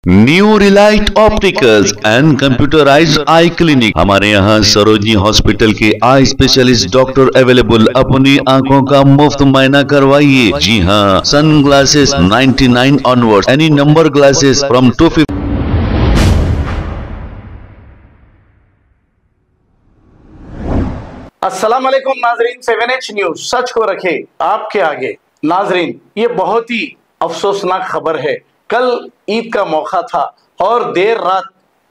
New Relight opticals and computerised I clinic. हमारे यहाँ Sarojini hospital के आई स्पेशलिस्ट डॉक्टर अवेलेबल। अपनी आंखों का मुफ्त मायना करवाइए। जी हाँ, sunglasses 99 onward, any number glasses from 250। अस्सलाम वालेकुम नाजरीन, 7H न्यूज सच को रखे आपके आगे। नाजरीन, ये बहुत ही अफसोसनाक खबर है। कल ईद का मौका था और देर रात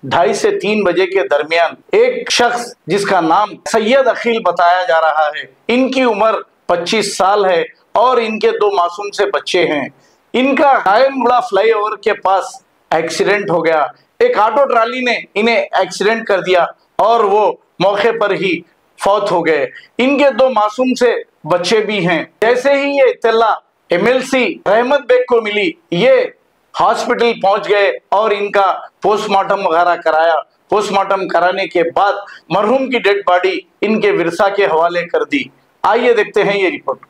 2:30 से 3 बजे के दरमियान एक शख्स जिसका नाम सैयद अखिल बताया जा रहा है, इनकी उम्र 25 साल है और इनके 2 मासूम से बच्चे हैं। इनका कायमगुड़ा फ्लाईओवर के पास एक्सीडेंट हो गया। एक ऑटो ट्राली ने इन्हें एक्सीडेंट कर दिया और वो मौके पर ही फौत हो गए। इनके 2 मासूम से बच्चे भी हैं। जैसे ही ये इत्तला MLC रहमत बेग को मिली, ये हॉस्पिटल पहुंच गए और इनका पोस्टमार्टम वगैरह कराया। पोस्टमार्टम कराने के बाद मरहूम की डेड बॉडी इनके विरसा के हवाले कर दी। आइए देखते हैं ये रिपोर्ट।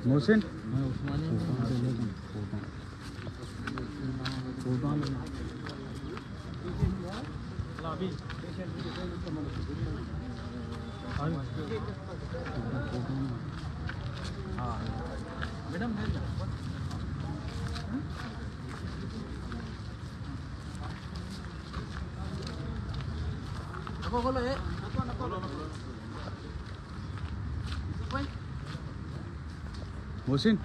मोहसिन मैडम मोहसिन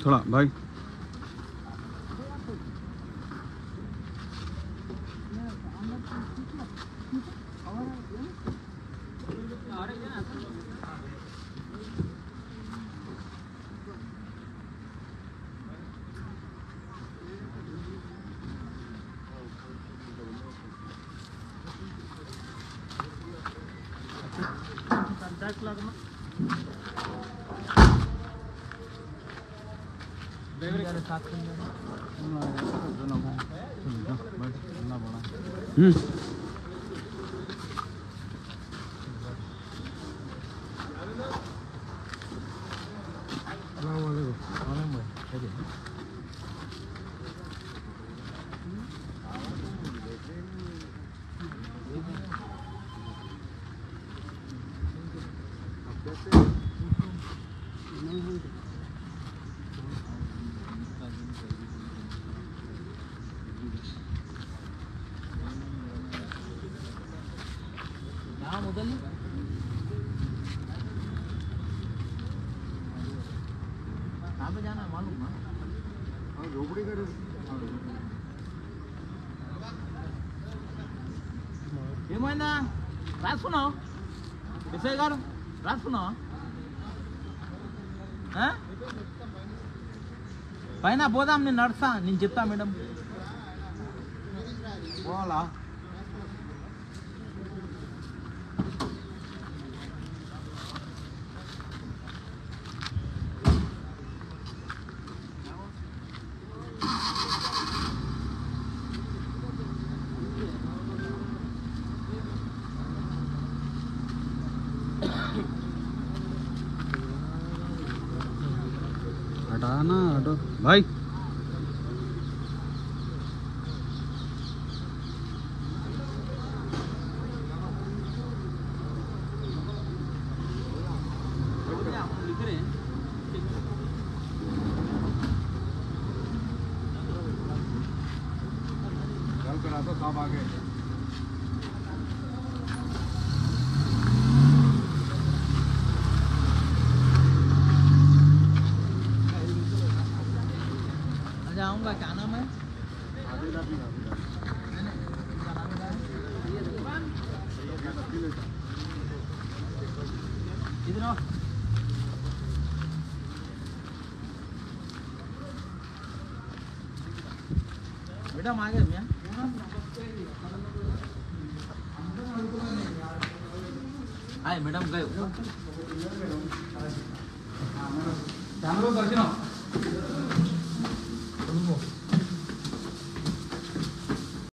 थोड़ा भाई जाना मालूम ना झोपड़ी का ఏమైందా రాసుకున్నావు ఎస్ఐ గారు రాసుకున్నావా పైన పోదాం నేను నడుస్తా నేను చెప్తా మేడం పోవాలా हटाना हटो भाई। करा तो सब आगे। जाऊंगा, क्या नाम है? इधर आओ। बेटा हम आ गए भैया। आए मैडम गए।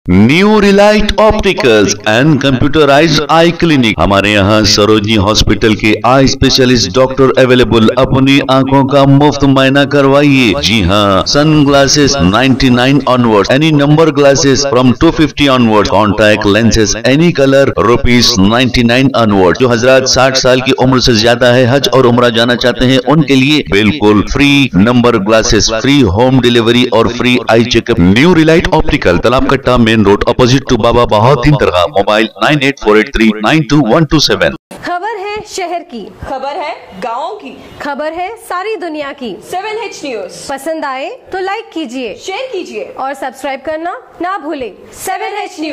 New Relight opticals and computerised I clinic. हमारे यहाँ सरोजनी हॉस्पिटल के आई स्पेशलिस्ट डॉक्टर अवेलेबल। अपनी आंखों का मुफ्त मायना करवाइए। जी हाँ, sunglasses 99 onward, any number glasses from 250 onward, contact lenses any colour ₹99 onward. जो हजरात 60 साल की उम्र से ज्यादा है, हज और उम्रा जाना चाहते हैं, उनके लिए बिल्कुल free number glasses, free home delivery और free eye checkup. New relight optical, Talab Katta, main road, opposite to Baba Bahauddin Dargah. Mobile 9848392127। खबर है शहर की, खबर है गाँव की, खबर है सारी दुनिया की। 7H न्यूज पसंद आए तो लाइक कीजिए, शेयर कीजिए और सब्सक्राइब करना ना भूले। 7H news.